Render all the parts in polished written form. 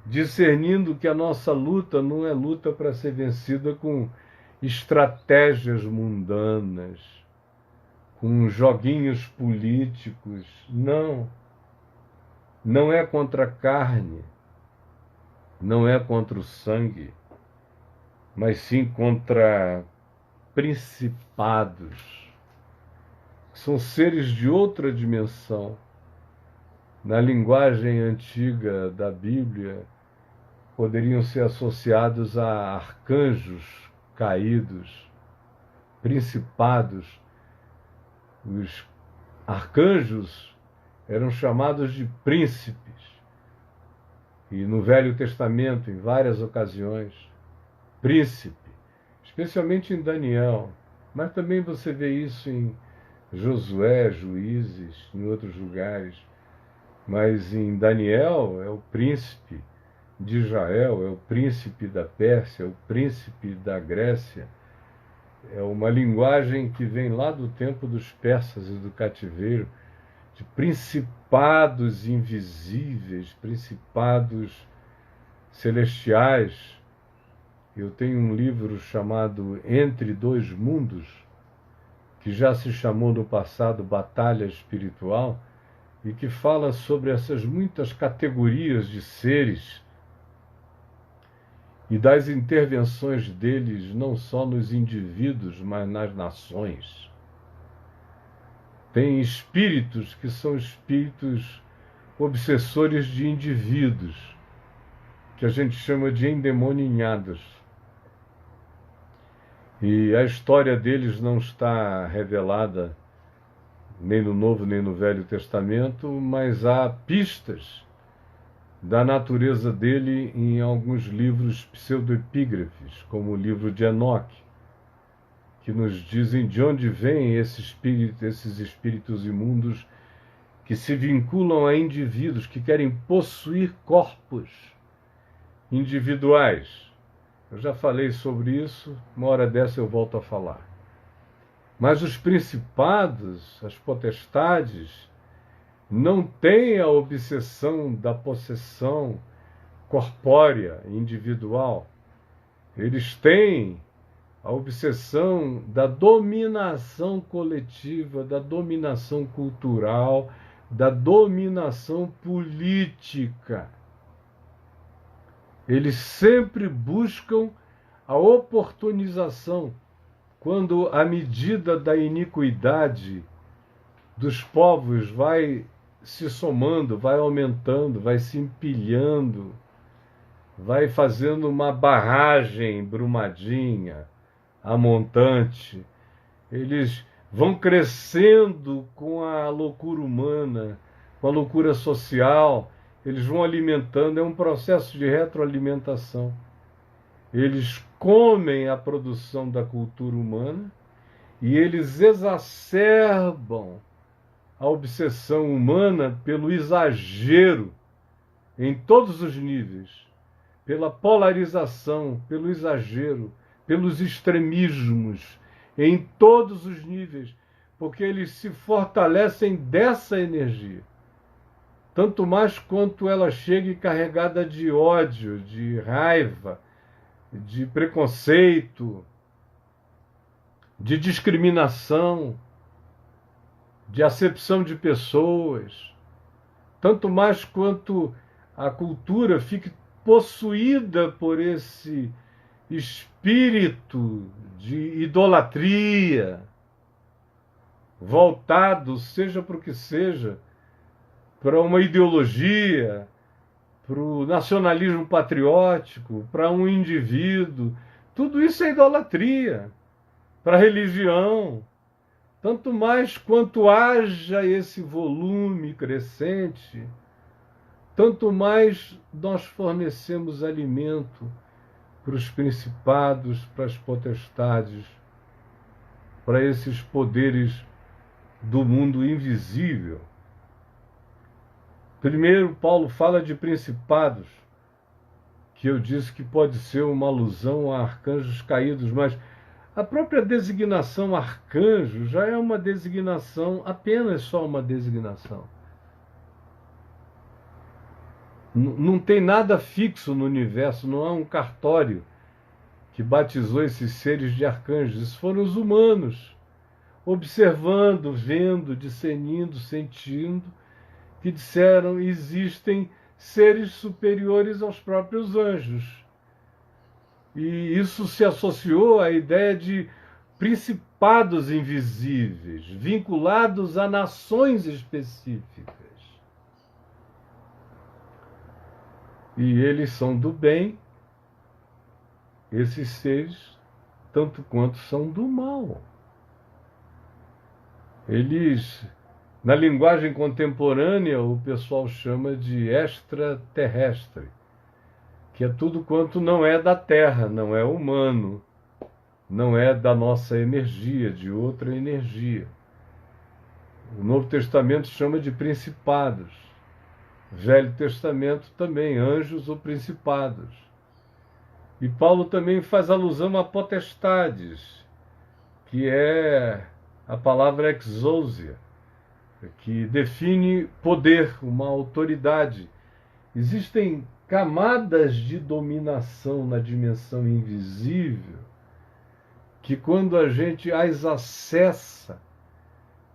discernindo que a nossa luta não é luta para ser vencida com estratégias mundanas, com joguinhos políticos. Não, não é contra a carne, não é contra o sangue, mas sim contra principados. São seres de outra dimensão. Na linguagem antiga da Bíblia, poderiam ser associados a arcanjos caídos, principados. Os arcanjos eram chamados de príncipes. E no Velho Testamento, em várias ocasiões, príncipe, especialmente em Daniel, mas também você vê isso em Josué, Juízes, em outros lugares. Mas em Daniel é o príncipe de Israel, é o príncipe da Pérsia, é o príncipe da Grécia. É uma linguagem que vem lá do tempo dos persas e do cativeiro, de principados invisíveis, principados celestiais. Eu tenho um livro chamado Entre Dois Mundos, que já se chamou no passado Batalha Espiritual, e que fala sobre essas muitas categorias de seres e das intervenções deles não só nos indivíduos, mas nas nações. Tem espíritos que são espíritos obsessores de indivíduos, que a gente chama de endemoninhados. E a história deles não está revelada nem no Novo nem no Velho Testamento, mas há pistas da natureza dele em alguns livros pseudoepígrafes, como o livro de Enoque, que nos dizem de onde vêm esses espíritos imundos que se vinculam a indivíduos que querem possuir corpos individuais. Eu já falei sobre isso, uma hora dessa eu volto a falar. Mas os principados, as potestades, não têm a obsessão da possessão corpórea, individual. Eles têm a obsessão da dominação coletiva, da dominação cultural, da dominação política. Eles sempre buscam a oportunização, quando a medida da iniquidade dos povos vai se somando, vai aumentando, vai se empilhando, vai fazendo uma barragem Brumadinha, a montante. Eles vão crescendo com a loucura humana, com a loucura social, eles vão alimentando, é um processo de retroalimentação. Eles comem a produção da cultura humana e eles exacerbam a obsessão humana pelo exagero em todos os níveis, pela polarização, pelo exagero, pelos extremismos em todos os níveis, porque eles se fortalecem dessa energia. Tanto mais quanto ela chegue carregada de ódio, de raiva, de preconceito, de discriminação, de acepção de pessoas, tanto mais quanto a cultura fique possuída por esse espírito de idolatria, voltado, seja para o que seja, para uma ideologia, para o nacionalismo patriótico, para um indivíduo. Tudo isso é idolatria, para a religião. Tanto mais quanto haja esse volume crescente, tanto mais nós fornecemos alimento para os principados, para as potestades, para esses poderes do mundo invisível. Primeiro, Paulo fala de principados, que eu disse que pode ser uma alusão a arcanjos caídos, mas a própria designação arcanjo já é uma designação, apenas só uma designação. Não tem nada fixo no universo, não há um cartório que batizou esses seres de arcanjos. Esses foram os humanos, observando, vendo, discernindo, sentindo, que disseram: existem seres superiores aos próprios anjos. E isso se associou à ideia de principados invisíveis, vinculados a nações específicas. E eles são do bem, esses seres, tanto quanto são do mal. Eles, na linguagem contemporânea, o pessoal chama de extraterrestre, que é tudo quanto não é da Terra, não é humano, não é da nossa energia, de outra energia. O Novo Testamento chama de principados. O Velho Testamento também, anjos ou principados. E Paulo também faz alusão a potestades, que é a palavra exousia, que define poder, uma autoridade. Existem camadas de dominação na dimensão invisível que, quando a gente as acessa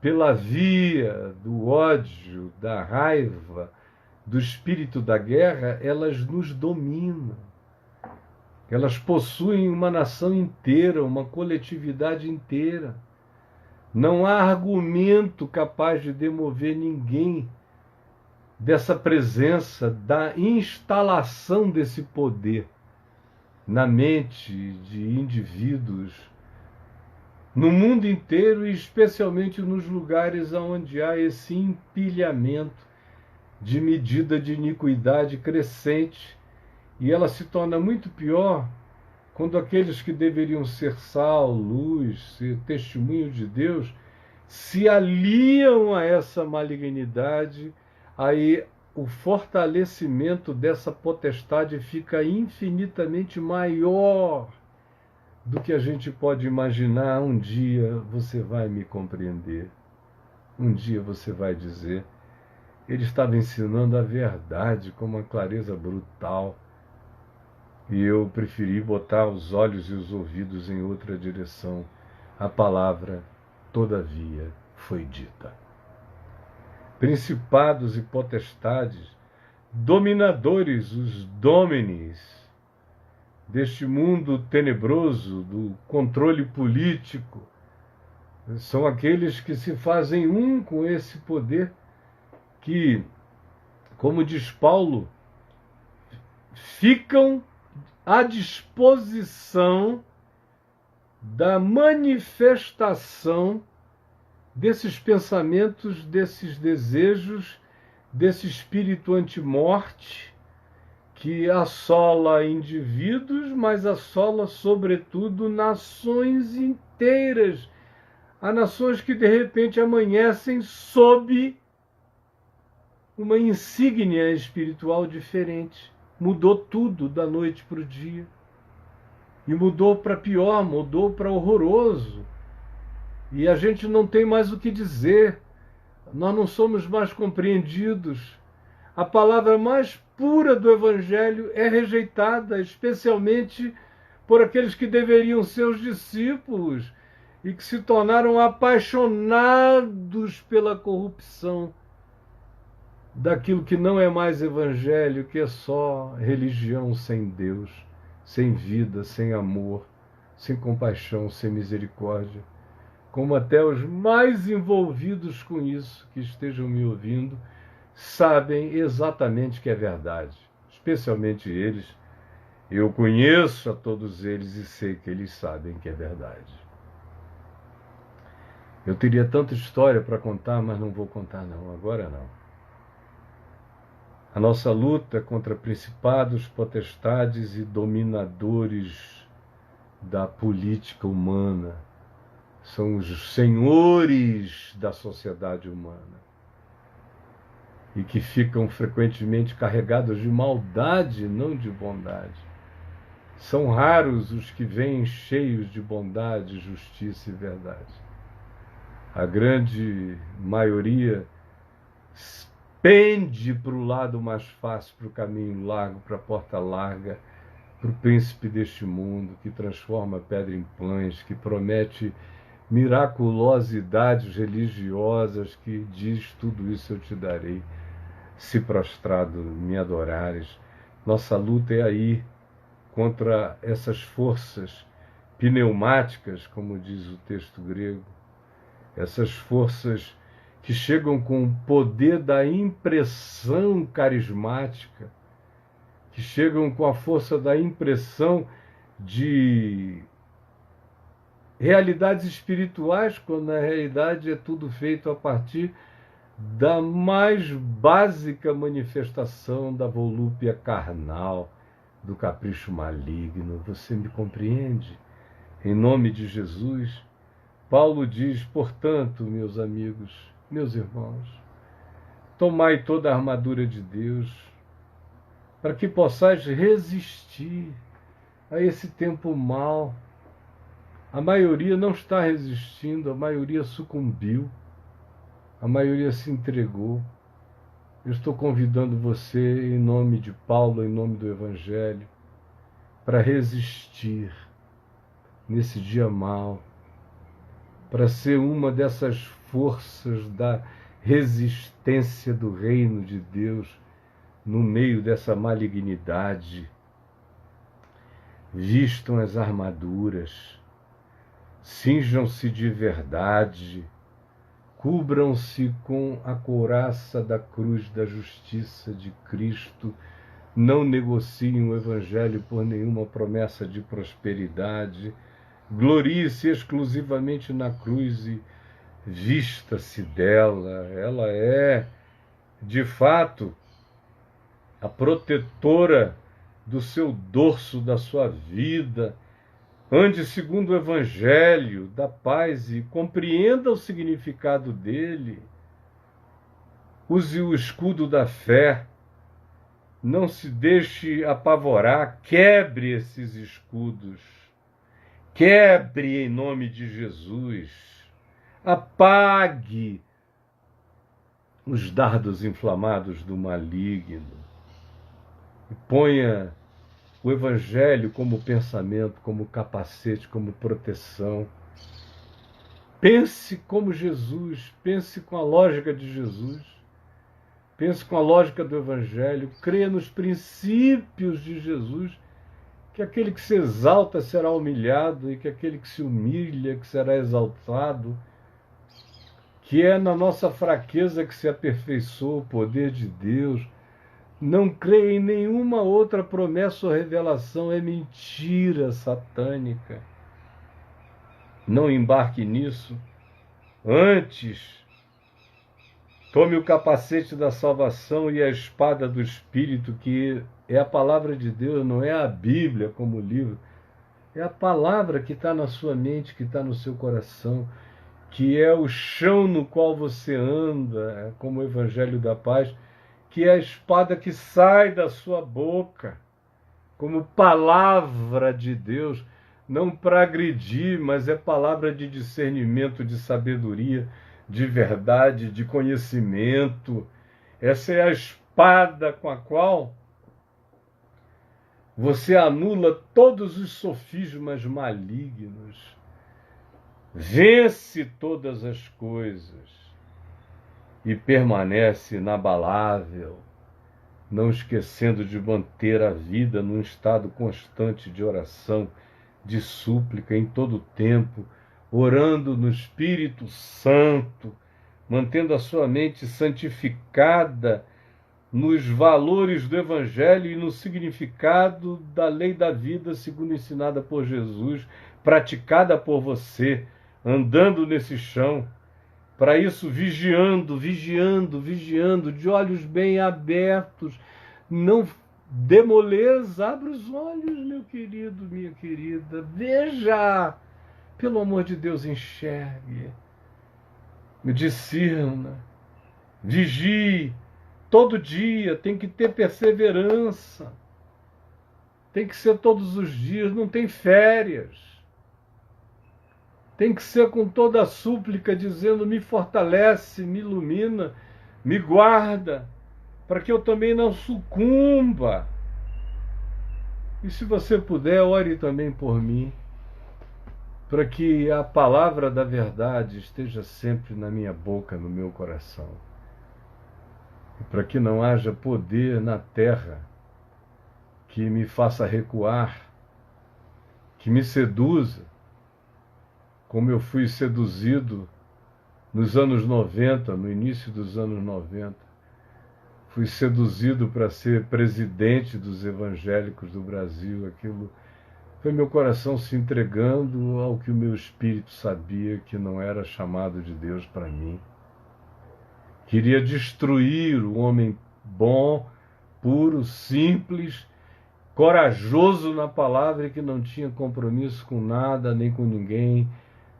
pela via do ódio, da raiva, do espírito da guerra, elas nos dominam. Elas possuem uma nação inteira, uma coletividade inteira. Não há argumento capaz de demover ninguém dessa presença, da instalação desse poder na mente de indivíduos, no mundo inteiro e especialmente nos lugares onde há esse empilhamento de medida de iniquidade crescente. E ela se torna muito pior quando aqueles que deveriam ser sal, luz, ser testemunho de Deus, se aliam a essa malignidade. Aí o fortalecimento dessa potestade fica infinitamente maior do que a gente pode imaginar. Um dia você vai me compreender, um dia você vai dizer: ele estava ensinando a verdade com uma clareza brutal, e eu preferi botar os olhos e os ouvidos em outra direção. A palavra, todavia, foi dita. Principados e potestades, dominadores, os dómenes deste mundo tenebroso, do controle político, são aqueles que se fazem um com esse poder, que, como diz Paulo, ficam à disposição da manifestação desses pensamentos, desses desejos, desse espírito antimorte que assola indivíduos, mas assola sobretudo nações inteiras. Há nações que de repente amanhecem sob uma insígnia espiritual diferente. Mudou tudo da noite para o dia. E mudou para pior, mudou para horroroso. E a gente não tem mais o que dizer. Nós não somos mais compreendidos. A palavra mais pura do Evangelho é rejeitada, especialmente por aqueles que deveriam ser os discípulos e que se tornaram apaixonados pela corrupção daquilo que não é mais evangelho, que é só religião sem Deus, sem vida, sem amor, sem compaixão, sem misericórdia. Como até os mais envolvidos com isso, que estejam me ouvindo, sabem exatamente que é verdade, especialmente eles. Eu conheço a todos eles e sei que eles sabem que é verdade. Eu teria tanta história para contar, mas não vou contar não, agora não. A nossa luta contra principados, potestades e dominadores da política humana são os senhores da sociedade humana e que ficam frequentemente carregados de maldade, não de bondade. São raros os que vêm cheios de bondade, justiça e verdade. A grande maioria pende para o lado mais fácil, para o caminho largo, para a porta larga, para o príncipe deste mundo, que transforma a pedra em pães, que promete miraculosidades religiosas, que diz: tudo isso eu te darei, se prostrado me adorares. Nossa luta é aí, contra essas forças pneumáticas, como diz o texto grego, essas forças que chegam com o poder da impressão carismática, que chegam com a força da impressão de realidades espirituais, quando na realidade é tudo feito a partir da mais básica manifestação da volúpia carnal, do capricho maligno. Você me compreende? Em nome de Jesus, Paulo diz: portanto, meus amigos, meus irmãos, tomai toda a armadura de Deus, para que possais resistir a esse tempo mau. A maioria não está resistindo, a maioria sucumbiu, a maioria se entregou. Eu estou convidando você, em nome de Paulo, em nome do Evangelho, para resistir nesse dia mau, para ser uma dessas forças da resistência do reino de Deus no meio dessa malignidade. Vistam as armaduras, cinjam-se de verdade, cubram-se com a couraça da cruz da justiça de Cristo, não negociem o Evangelho por nenhuma promessa de prosperidade, glorie-se exclusivamente na cruz e vista-se dela. Ela é, de fato, a protetora do seu dorso, da sua vida. Ande segundo o Evangelho da paz e compreenda o significado dele. Use o escudo da fé. Não se deixe apavorar. Quebre esses escudos. Quebre em nome de Jesus. Apague os dardos inflamados do maligno. E ponha o Evangelho como pensamento, como capacete, como proteção. Pense como Jesus, pense com a lógica de Jesus, pense com a lógica do Evangelho, creia nos princípios de Jesus, que aquele que se exalta será humilhado e que aquele que se humilha que será exaltado, que é na nossa fraqueza que se aperfeiçoa o poder de Deus. Não creia em nenhuma outra promessa ou revelação, é mentira satânica. Não embarque nisso. Antes, tome o capacete da salvação e a espada do Espírito, que é a palavra de Deus, não é a Bíblia como livro. É a palavra que está na sua mente, que está no seu coração, que é o chão no qual você anda, como o Evangelho da Paz, que é a espada que sai da sua boca, como palavra de Deus, não para agredir, mas é palavra de discernimento, de sabedoria, de verdade, de conhecimento. Essa é a espada com a qual você anula todos os sofismas malignos, vence todas as coisas e permanece inabalável, não esquecendo de manter a vida num estado constante de oração, de súplica em todo o tempo, orando no Espírito Santo, mantendo a sua mente santificada nos valores do Evangelho e no significado da lei da vida, segundo ensinada por Jesus, praticada por você, andando nesse chão. Para isso, vigiando, de olhos bem abertos. Não dê moleza, abre os olhos, meu querido, minha querida. Veja, pelo amor de Deus, enxergue. Discirna, vigie, todo dia, tem que ter perseverança. Tem que ser todos os dias, não tem férias. Tem que ser com toda a súplica, dizendo: me fortalece, me ilumina, me guarda, para que eu também não sucumba. E se você puder, ore também por mim, para que a palavra da verdade esteja sempre na minha boca, no meu coração. E para que não haja poder na terra que me faça recuar, que me seduza, como eu fui seduzido nos anos 90, no início dos anos 90. Fui seduzido para ser presidente dos evangélicos do Brasil. Aquilo foi meu coração se entregando ao que o meu espírito sabia que não era chamado de Deus para mim. Queria destruir o homem bom, puro, simples, corajoso na palavra e que não tinha compromisso com nada, nem com ninguém,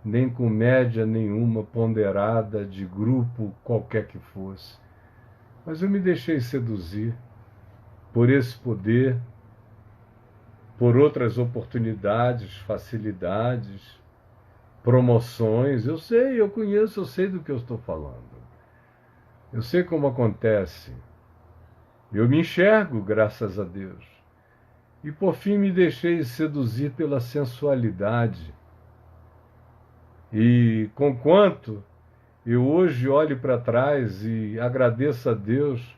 nem com média nenhuma ponderada de grupo qualquer que fosse. Mas eu me deixei seduzir por esse poder, por outras oportunidades, facilidades, promoções. Eu sei, eu conheço, eu sei do que eu estou falando. Eu sei como acontece. Eu me enxergo, graças a Deus. E por fim me deixei seduzir pela sensualidade. E conquanto eu hoje olho para trás e agradeço a Deus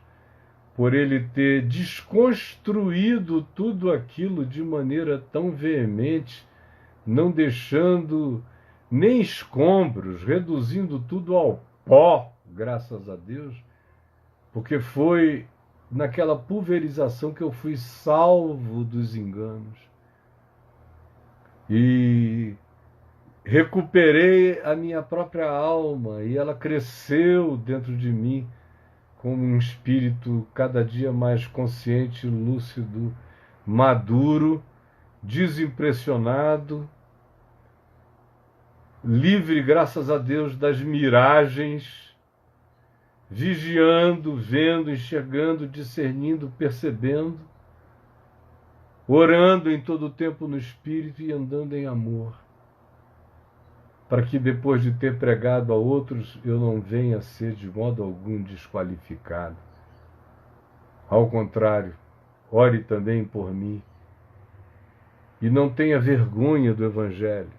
por Ele ter desconstruído tudo aquilo de maneira tão veemente, não deixando nem escombros, reduzindo tudo ao pó, graças a Deus, porque foi naquela pulverização que eu fui salvo dos enganos. E recuperei a minha própria alma e ela cresceu dentro de mim como um espírito cada dia mais consciente, lúcido, maduro, desimpressionado, livre, graças a Deus, das miragens, vigiando, vendo, enxergando, discernindo, percebendo, orando em todo o tempo no Espírito e andando em amor, para que depois de ter pregado a outros, eu não venha a ser de modo algum desqualificado. Ao contrário, ore também por mim. E não tenha vergonha do Evangelho.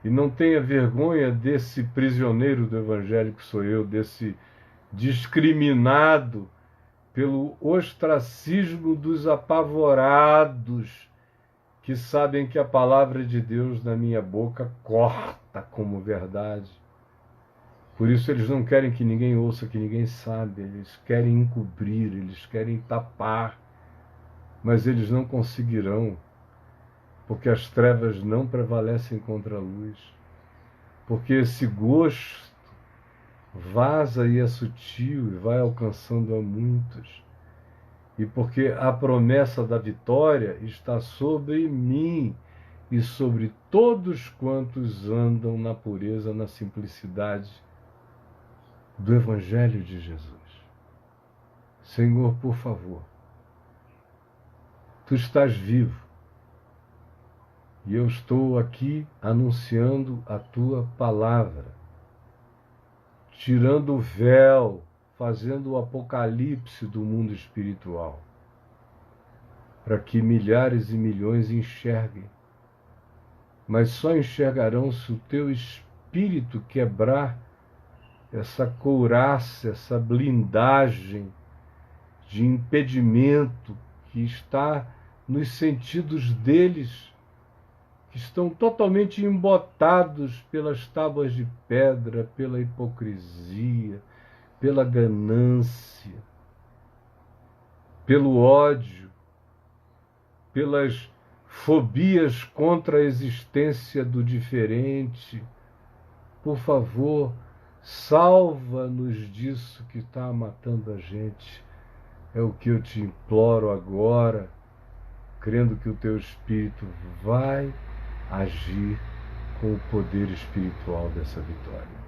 E não tenha vergonha desse prisioneiro do Evangelho que sou eu, desse discriminado pelo ostracismo dos apavorados que sabem que a palavra de Deus na minha boca corta como verdade. Por isso eles não querem que ninguém ouça, que ninguém saiba, eles querem encobrir, eles querem tapar, mas eles não conseguirão, porque as trevas não prevalecem contra a luz, porque esse gosto vaza e é sutil e vai alcançando a muitos. E porque a promessa da vitória está sobre mim e sobre todos quantos andam na pureza, na simplicidade do Evangelho de Jesus. Senhor, por favor, Tu estás vivo e eu estou aqui anunciando a Tua palavra, tirando o véu, fazendo o apocalipse do mundo espiritual, para que milhares e milhões enxerguem. Mas só enxergarão se o teu espírito quebrar essa couraça, essa blindagem de impedimento que está nos sentidos deles, que estão totalmente embotados pelas tábuas de pedra, pela hipocrisia, pela ganância, pelo ódio, pelas fobias contra a existência do diferente. Por favor, salva-nos disso que está matando a gente. É o que eu te imploro agora, crendo que o teu Espírito vai agir com o poder espiritual dessa vitória.